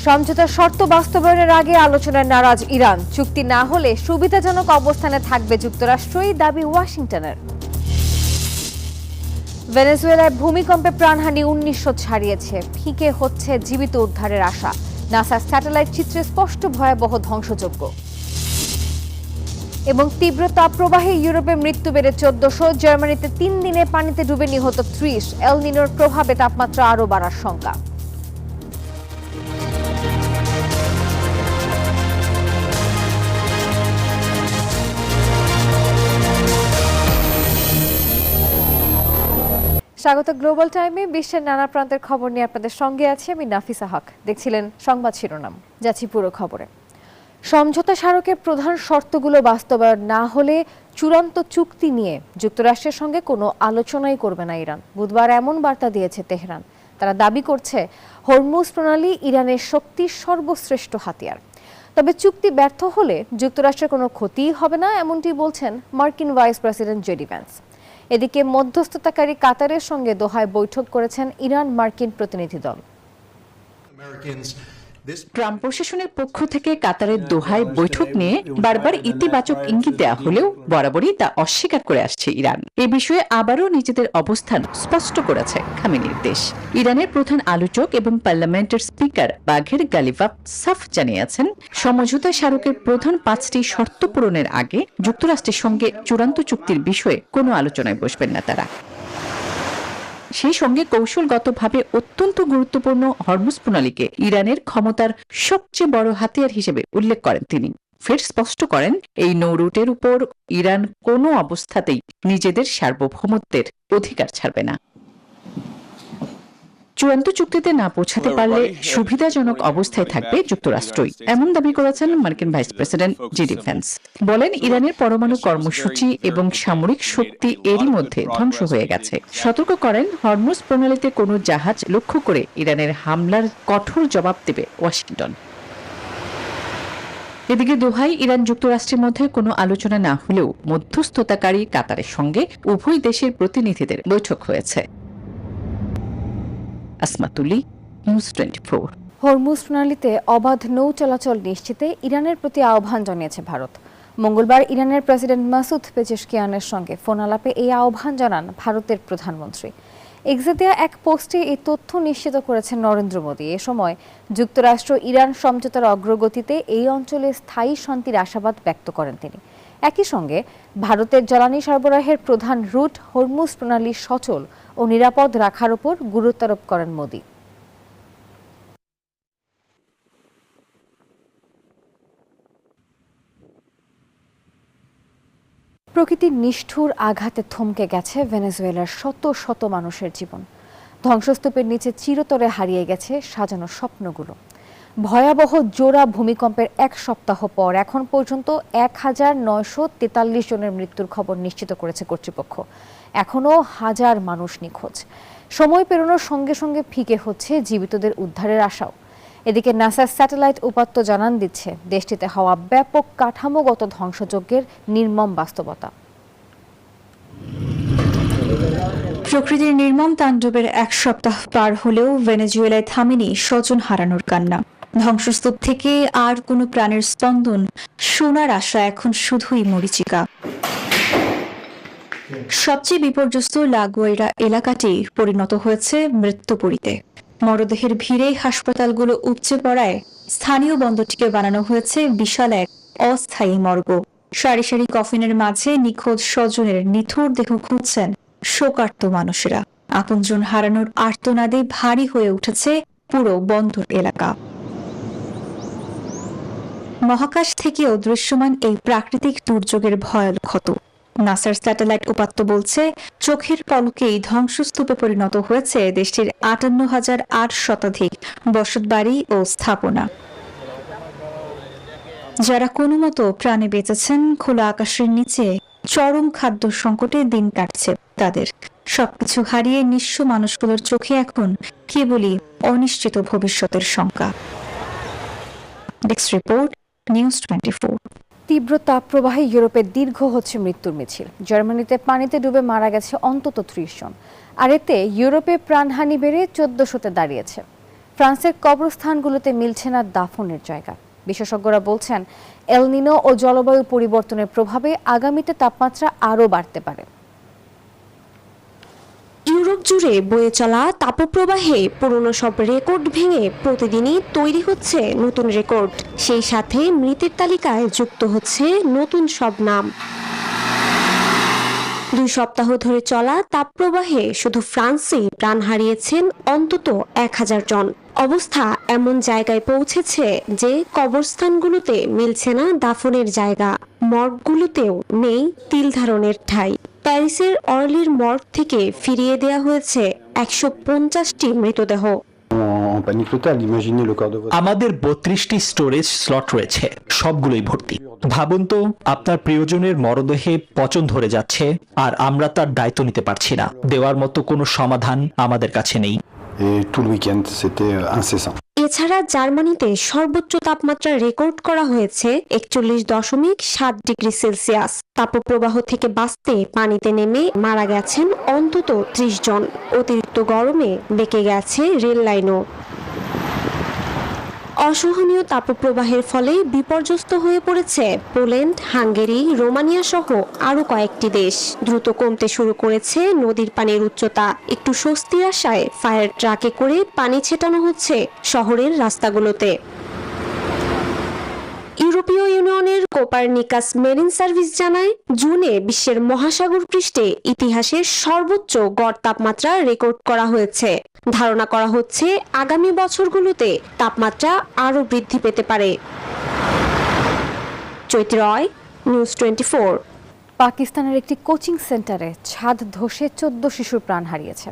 সমঝোতার শর্ত বাস্তবায়নের আগে আলোচনায় নারাজ ইরান। চুক্তি না হলে সুবিধাজনক অবস্থানে থাকবে যুক্তরাষ্ট্রই দাবি ওয়াশিংটনের। ভেনেজুয়েলায় ভূমিকম্পে প্রাণহানি 1900 ছাড়িয়েছে। ফিকে হচ্ছে জীবিত উদ্ধারের আশা। নাসার স্যাটেলাইট চিত্রে স্পষ্ট ভয়াবহ ধ্বংসযজ্ঞ। এবং তীব্র তাপপ্রবাহে ইউরোপে মৃত্যু বেড়ে 1400। জার্মানিতে 3 দিনে পানিতে ডুবে নিহত 30। এল নিনোর প্রভাবে তাপমাত্রা আরও বাড়ার শঙ্কা। স্বাগত গ্লোবাল টাইমে। বিশ্বের নানা প্রান্তের খবর নিয়ে আপনাদের সঙ্গে আছি আমি নাফিসা হক। দেখছিলেন সংবাদ শিরোনাম, যাচ্ছি পুরো খবরে। সমঝোতা স্মারকের প্রধান শর্তগুলো বাস্তবায়ন না হলে চূড়ান্ত চুক্তি নিয়ে যুক্তরাষ্ট্রের সঙ্গে কোনো আলোচনাই করবে না ইরান। বুধবার এমন বার্তা দিয়েছে তেহরান। তারা দাবি করছে হরমুজ প্রণালী ইরানের শক্তির সর্বশ্রেষ্ঠ হাতিয়ার। তবে চুক্তি ব্যর্থ হলে যুক্তরাষ্ট্রের কোনো ক্ষতিই হবে না, এমনটি বলছেন মার্কিন ভাইস প্রেসিডেন্ট জেডি ভ্যান্স। এদিকে মধ্যস্থতাকারী কাতারের সঙ্গে দোহায় বৈঠক করেছেন ইরান মার্কিন প্রতিনিধি দল। ট্রাম্প প্রশাসনের পক্ষ থেকে কাতারের দোহায় বৈঠক নিয়ে বারবার ইতিবাচক ইঙ্গিত দেওয়া হলেও বরাবরই তা অস্বীকার করে আসছে ইরান। এ বিষয়ে আবারও নিজেদের অবস্থান স্পষ্ট করেছে খামেনির দেশ। ইরানের প্রধান আলোচক এবং পার্লামেন্টের স্পিকার বাঘের গালিভাব সাফ জানিয়েছেন, সমঝোতা স্মারকের প্রধান 5টি শর্ত পূরণের আগে যুক্তরাষ্ট্রের সঙ্গে চূড়ান্ত চুক্তির বিষয়ে কোনো আলোচনায় বসবেন না তারা। সেই সঙ্গে কৌশলগতভাবে অত্যন্ত গুরুত্বপূর্ণ হরমুজ প্রণালীকে ইরানের ক্ষমতার সবচেয়ে বড় হাতিয়ার হিসেবে উল্লেখ করেন তিনি। ফের স্পষ্ট করেন, এই নৌরুটের উপর ইরান কোনো অবস্থাতেই নিজেদের সার্বভৌমত্বের অধিকার ছাড়বে না। চূড়ান্ত চুক্তিতে না পৌঁছাতে পারলে সুবিধাজনক অবস্থায় থাকবে যুক্তরাষ্ট্রই, এমন দাবি করেছেন মার্কিন ভাইস প্রেসিডেন্ট জেডি ভ্যান্স। বলেন, ইরানের পরমাণু কর্মসূচি এবং সামরিক শক্তি এরই মধ্যে ধ্বংস হয়ে গেছে। সতর্ক করেন, হরমুজ প্রণালীতে কোনো জাহাজ লক্ষ্য করে ইরানের হামলার কঠোর জবাব দেবে ওয়াশিংটন। এদিকে দোহায় ইরান যুক্তরাষ্ট্রের মধ্যে কোনো আলোচনা না হলেও মধ্যস্থতাকারী কাতারের সঙ্গে উভয় দেশের প্রতিনিধিদের বৈঠক হয়েছে। আসমাতুলি, নিউজ 24। হরমুজ প্রণালীতে অবাধ নৌ চলাচল নিশ্চিতে ইরানের প্রতি আহ্বান জানিয়েছে ভারত। মঙ্গলবার ইরানের প্রেসিডেন্ট মাসুদ পেজেশকিয়ানের সঙ্গে ফোন আলাপে এই আহ্বান জানান ভারতের প্রধানমন্ত্রী। এক্সে দেয়া এক পোস্টে এই তথ্য নিশ্চিত করেছেন নরেন্দ্র মোদী। এ সময় যুক্তরাষ্ট্র ইরান সমঝোতার অগ্রগতিতে এই অঞ্চলে স্থায়ী শান্তির আশাবাদ ব্যক্ত করেন তিনি। একই সঙ্গে ভারতের জ্বালানি সরবরাহের প্রধান রুট হরমুজ প্রণালী সচল ও নিরাপদ রাখার উপর গুরুত্বারোপ করেন মোদী। প্রকৃতির নিষ্ঠুর আঘাতে থমকে গেছে ভেনেজুয়েলার শত শত মানুষের জীবন। ধ্বংসস্তূপের নিচে চিরতরে হারিয়ে গেছে সাজানো স্বপ্নগুলো। ভয়াবহ জোড়া ভূমিকম্পের 1 সপ্তাহ পর এখন পর্যন্ত 1943 জনের মৃত্যুর খবর নিশ্চিত করেছে কর্তৃপক্ষ। এখনও হাজার মানুষ নিখোঁজ। সময় পেরোনোর সঙ্গে সঙ্গে ফিকে হচ্ছে জীবিতদের উদ্ধারের আশাও। এদিকে নাসার স্যাটেলাইট উপাত্ত জানান দিচ্ছে দেশটিতে হওয়া ব্যাপক কাঠামোগত ধ্বংসযজ্ঞের নির্মম বাস্তবতা। প্রকৃতির নির্মম তাণ্ডবের 1 সপ্তাহ পার হলেও ভেনেজুয়েলায় থামেনি স্বজন হারানোর কান্না। ধ্বংসস্তূপ থেকে আর কোনো প্রাণের স্পন্দন শোনার আশা এখন শুধুই মরীচিকা। সবচেয়ে বিপর্যস্ত লাগোয়েরা এলাকাটি পরিণত হয়েছে মৃত্যুপুরীতে। মরদেহের ভিড়ে হাসপাতালগুলো উপচে পড়ায় স্থানীয় বন্দরটিকে বানানো হয়েছে বিশাল এক অস্থায়ী মর্গ। সারি সারি কফিনের মাঝে নিখোঁজ স্বজনের নিথুর দেহ খুঁজছেন শোকার্ত মানুষেরা। আপনজন হারানোর আর্তনাদে ভারী হয়ে উঠেছে পুরো বন্দর এলাকা। মহাকাশ থেকেও দৃশ্যমান এই প্রাকৃতিক দুর্যোগের ভয়াল ক্ষত। নাসার স্যাটেলাইট উপাত্ত বলছে, চোখের পলকেই ধ্বংসস্তূপে পরিণত হয়েছে দেশটির 58,008 শতাধিক বসতবাড়ি ও স্থাপনা। যারা কোনো মতো প্রাণে বেঁচেছেন, খোলা আকাশের নিচে চরম খাদ্য সংকটে দিন কাটছে তাদের। সবকিছু হারিয়ে নিঃস্ব মানুষগুলোর চোখে এখন কেবলই অনিশ্চিত ভবিষ্যতের শঙ্কা। Desk report, news 24। তীব্র তাপপ্রবাহে ইউরোপে দীর্ঘ হচ্ছে মৃত্যুর মিছিল। জার্মানিতে পানিতে ডুবে মারা গেছে অন্তত 30 জন। আর এতে ইউরোপে প্রাণহানি বেড়ে 1400-তে দাঁড়িয়েছে। ফ্রান্সের কবরস্থানগুলোতে মিলছে না দাফনের জায়গা। বিশেষজ্ঞরা বলছেন এল নিনো ও জলবায়ু পরিবর্তনের প্রভাবে আগামীতে তাপমাত্রা আরও বাড়তে পারে। ইউরোপ জুড়ে বয়ে চলা তাপপ্রবাহে পুরনো সব রেকর্ড ভেঙে প্রতিদিনই তৈরি হচ্ছে নতুন রেকর্ড। সেই সাথে মৃতের তালিকায় যুক্ত হচ্ছে নতুন সব নাম। 2 সপ্তাহ ধরে চলা তাপপ্রবাহে শুধু ফ্রান্সেই প্রাণ হারিয়েছেন অন্তত 1000 জন। অবস্থা এমন জায়গায় পৌঁছেছে যে কবরস্থানগুলোতে মিলছে না দাফনের জায়গা, মর্গগুলোতেও নেই তিল ধারণের ঠাঁই। প্যারিসের অর্লির মর্গ থেকে ফিরিয়ে দেয়া হয়েছে 150টি মৃতদেহ। আমাদের 32টি স্টোরেজ স্লট রয়েছে, সবগুলোই ভর্তি। ভাবুন তো, আপনার প্রিয়জনের মরদেহে পচন ধরে যাচ্ছে আর আমরা তার দায়িত্ব নিতে পারছি না। দেওয়ার মতো কোনো সমাধান আমাদের কাছে নেই। এছাড়া জার্মানিতে সর্বোচ্চ তাপমাত্রা রেকর্ড করা হয়েছে 41.7 ডিগ্রি সেলসিয়াস। তাপপ্রবাহ থেকে বাঁচতে পানিতে নেমে মারা গেছেন অন্তত 30 জন। অতিরিক্ত গরমে বেঁকে গেছে রেল লাইনও। অসহনীয় তাপপ্রবাহের ফলে বিপর্যস্ত হয়ে পড়েছে পোল্যান্ড, হাঙ্গেরি, রোমানিয়া সহ আরো কয়েকটি দেশ। দ্রুত কমতে শুরু করেছে নদীর পানির উচ্চতা। একটু স্বস্তির আশায় ফায়ার ট্রাকে করে পানি ছেটানো হচ্ছে শহরের রাস্তাগুলোতে। ইউরোপীয় ইউনিয়নের কোপারনিকাস মেরিন সার্ভিস জানায়, জুনে বিশ্বের মহাসাগর পৃষ্ঠে ইতিহাসের সর্বোচ্চ গড় তাপমাত্রা রেকর্ড করা হয়েছে। ধারণা করা হচ্ছে আগামী বছরগুলোতে তাপমাত্রা আরও বৃদ্ধি পেতে পারে। চৈতি রয়, নিউজ 24। পাকিস্তানের একটি কোচিং সেন্টারে ছাদ ধসে 14 শিশুর প্রাণ হারিয়েছে।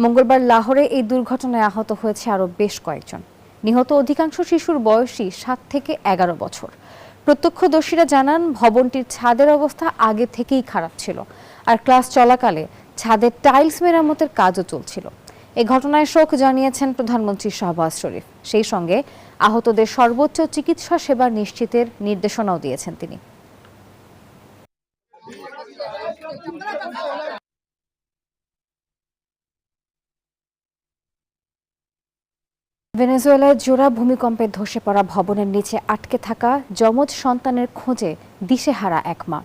মঙ্গলবার লাহোরে এই দুর্ঘটনায় আহত হয়েছে আরও বেশ কয়েকজন। নিহত অধিকাংশ শিশুর বয়সই 7 থেকে 11 বছর। প্রত্যক্ষদর্শীরা জানান, ভবনটির ছাদের অবস্থা আগে থেকেই খারাপ ছিল, আর ক্লাস চলাকালে ছাদের টাইলস মেরামতের কাজও চলছিল। এই ঘটনায় শোক জানিয়েছেন প্রধানমন্ত্রী শাহবাজ শরীফ। সেই সঙ্গে আহতদের সর্বোচ্চ চিকিৎসা সেবা নিশ্চিতের নির্দেশনাও দিয়েছেন তিনি। ভেনেজুয়েলায় জোড়া ভূমিকম্পে ধসে পড়া ভবনের নিচে আটকে থাকা যমজ সন্তানের খোঁজে দিশেহারা এক মা।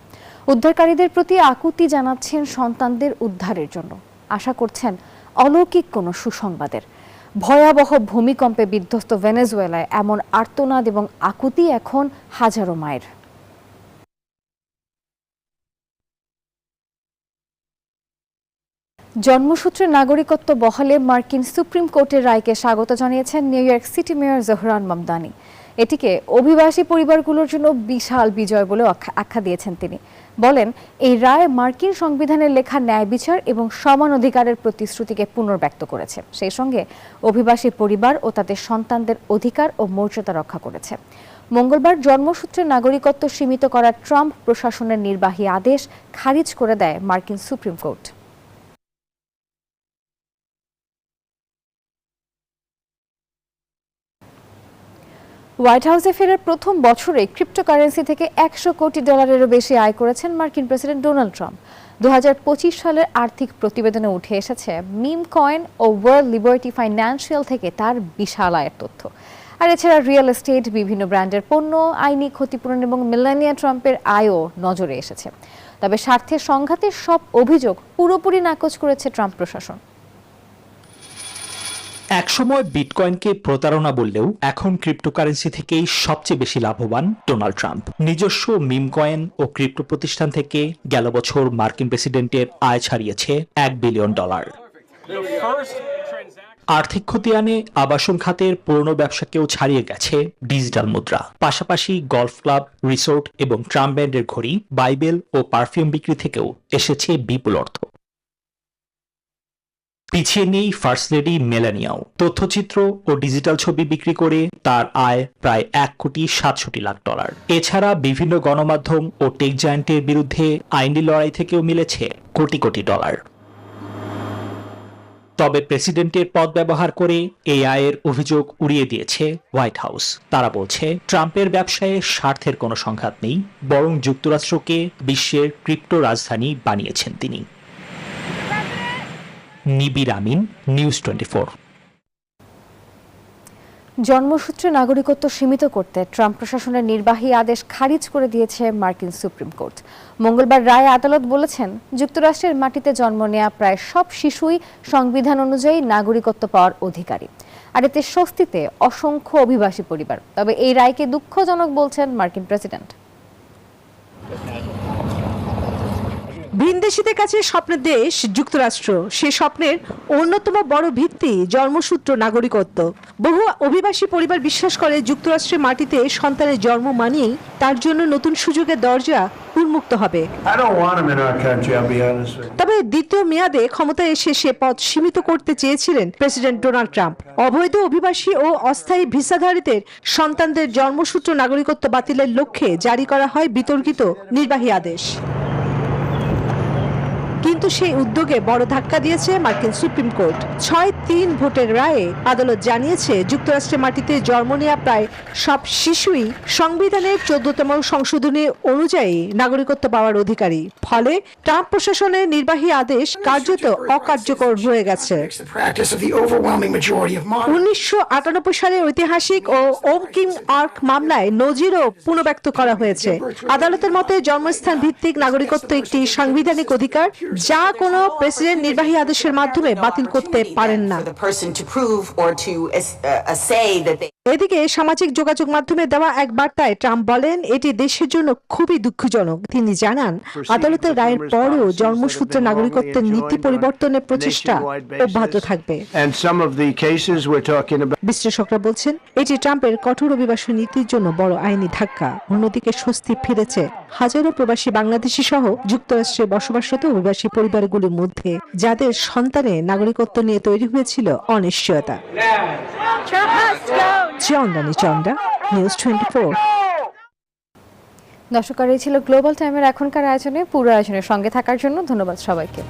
উদ্ধারকারীদের প্রতি আকুতি জানাচ্ছেন সন্তানদের উদ্ধারের জন্য। আশা করছেন অলৌকিক কোনো সুসংবাদের। ভয়াবহ ভূমিকম্পে বিধ্বস্ত ভেনেজুয়েলায় এমন আর্তনাদ এবং আকুতি এখন হাজারো মায়ের। জন্মসূত্রে নাগরিকত্ব বহালে মার্কিন সুপ্রিম কোর্টের রায়কে স্বাগত জানিয়েছেন new York city mayor Zohran Mamdani. এটিকে অভিবাসী পরিবারগুলোর জন্য বিশাল বিজয় বলে আখ্যা দিয়েছেন তিনি। বলেন, এই রায় মার্কিন সংবিধানের লেখা ন্যায় বিচার এবং সমান অধিকারের প্রতিশ্রুতিকে পুনর্ব্যক্ত করেছে। সেই সঙ্গে অভিবাসী পরিবার ও তাদের সন্তানদের অধিকার ও মর্যাদা রক্ষা করেছে। মঙ্গলবার জন্মসূত্রে নাগরিকত্ব সীমিত করার ট্রাম্প প্রশাসনের নির্বাহী আদেশ খারিজ করে দেয় মার্কিন সুপ্রিম কোর্ট। হোয়াইট হাউসে ফেরার প্রথম বছরে ক্রিপ্টোকারেন্সি থেকে $100 কোটি বেশি আয় করেছেন মার্কিন প্রেসিডেন্ট ডোনাল্ড ট্রাম্প। 2025 সালের আর্থিক প্রতিবেদনে উঠে এসেছে মিম কয়েন ও ওয়ার্ল্ড লিবার্টি ফাইন্যান্সিয়াল থেকে তার বিশাল আয়ের তথ্য। আর এছাড়া রিয়েল এস্টেট, বিভিন্ন ব্র্যান্ডের পণ্য, আইনি ক্ষতিপূরণ এবং মেলানিয়া ট্রাম্পের আয়ও নজরে এসেছে। তবে স্বার্থের সংঘাতের সব অভিযোগ পুরোপুরি নাকচ করেছে ট্রাম্প প্রশাসন। একসময় বিটকয়েনকে প্রতারণা বললেও এখন ক্রিপ্টোকারেন্সি থেকেই সবচেয়ে বেশি লাভবান ডোনাল্ড ট্রাম্প। নিজস্ব মিম কয়েন ও ক্রিপ্টো প্রতিষ্ঠান থেকে গেল বছর মার্কিন প্রেসিডেন্টের আয় ছাড়িয়েছে $1 বিলিয়ন। আর্থিক খতিয়ানে আবাসন খাতের পুরনো ব্যবসাকেও ছাড়িয়ে গেছে ডিজিটাল মুদ্রা। পাশাপাশি গলফ ক্লাব, রিসোর্ট এবং ট্রাম্প ব্র্যান্ডের ঘড়ি, বাইবেল ও পারফিউম বিক্রি থেকেও এসেছে বিপুল অর্থ। পিছিয়ে নেই ফার্স্ট লেডি মেলানিয়াও। তথ্যচিত্র ও ডিজিটাল ছবি বিক্রি করে তার আয় প্রায় $1.67 কোটি। এছাড়া বিভিন্ন গণমাধ্যম ও টেক জায়ান্টের বিরুদ্ধে আইনি লড়াই থেকেও মিলেছে কোটি কোটি ডলার। তবে প্রেসিডেন্টের পদ ব্যবহার করে এই আয়ের অভিযোগ উড়িয়ে দিয়েছে হোয়াইট হাউস। তারা বলছে, ট্রাম্পের ব্যবসায়ে স্বার্থের কোনো সংঘাত নেই, বরং যুক্তরাষ্ট্রকে বিশ্বের ক্রিপ্টো রাজধানী বানিয়েছেন তিনি। নিবির আমিন, নিউজ 24। জন্মসূত্রে নাগরিকত্ব সীমিত করতে ট্রাম্প প্রশাসনের নির্বাহী আদেশ খারিজ করে দিয়েছে মার্কিন সুপ্রিম কোর্ট। মঙ্গলবার রায়ে আদালত বলেছেন, যুক্তরাষ্ট্রের মাটিতে জন্ম নেওয়া প্রায় সব শিশুই সংবিধান অনুযায়ী নাগরিকত্ব পাওয়ার অধিকারী। আর এতে স্বস্তিতে অসংখ্য অভিবাসী পরিবার। তবে এই রায়কে দুঃখজনক বলছেন মার্কিন প্রেসিডেন্ট। ভিনদেশীদের কাছে স্বপ্নের দেশ যুক্তরাষ্ট্র, সে স্বপ্নের অন্যতম বড় ভিত্তি জন্মসূত্র নাগরিকত্ব। বহু অভিবাসী পরিবার বিশ্বাস করে যুক্তরাষ্ট্রের মাটিতে সন্তানের জন্ম মানেই তার জন্য নতুন সুযোগের দরজা উন্মুক্ত হবে। তবে দ্বিতীয় মেয়াদে ক্ষমতায় এসে সে পথ সীমিত করতে চেয়েছিলেন প্রেসিডেন্ট ডোনাল্ড ট্রাম্প। অবৈধ অভিবাসী ও অস্থায়ী ভিসাধারীদের সন্তানদের জন্মসূত্র নাগরিকত্ব বাতিলের লক্ষ্যে জারি করা হয় বিতর্কিত নির্বাহী আদেশ। কিন্তু সেই উদ্যোগে বড় ধাক্কা দিয়েছে মার্কিন সুপ্রিম কোর্ট। 6-3 ভোটের রায়ে আদালত জানিয়েছে, যুক্তরাষ্ট্রের মাটিতে জন্ম নেওয়া প্রায় সব শিশুই সংবিধানের 14তম সংশোধনী অনুযায়ী নাগরিকত্ব পাওয়ার অধিকারী। ফলে ট্রাম্প প্রশাসনের নির্বাহী আদেশ কার্যত অকার্যকর হয়ে গেছে। 1998 সালের ঐতিহাসিক ও ওম কিম আর্ক মামলায় নজিরও পুনর্ব্যক্ত করা হয়েছে। আদালতের মতে, জন্মস্থান ভিত্তিক নাগরিকত্ব একটি সাংবিধানিক অধিকার, যা কোনো প্রেসিডেন্ট নির্বাহী আদেশের মাধ্যমে বাতিল করতে পারেন না। এদিকে সামাজিক যোগাযোগ মাধ্যমে দেওয়া এক বার্তায় ট্রাম্প বলেন, এটি দেশের জন্য খুবই দুঃখজনক। তিনি জানান, আদালতের রায়ের পরও জন্মসূত্রে নাগরিকত্বের নীতি পরিবর্তনের প্রচেষ্টা অব্যাহত থাকবে। বিশ্লেষকরা বলছেন, এটি ট্রাম্পের কঠোর অভিবাসী নীতির জন্য বড় আইনি ধাক্কা। অন্যদিকে স্বস্তি ফিরেছে হাজারো প্রবাসী বাংলাদেশী সহ যুক্তরাষ্ট্রে বসবাসরত অভিবাসী পরিবারগুলির মধ্যে, যাদের সন্তানের নাগরিকত্ব নিয়ে তৈরি হয়েছিল অনিশ্চয়তা। চন্দনী চন্দ্রা, নিউজ 24। দর্শক, এই ছিল গ্লোবাল টাইমের এখনকার আয়োজনে। পুরো আয়োজনের সঙ্গে থাকার জন্য ধন্যবাদ সবাইকে।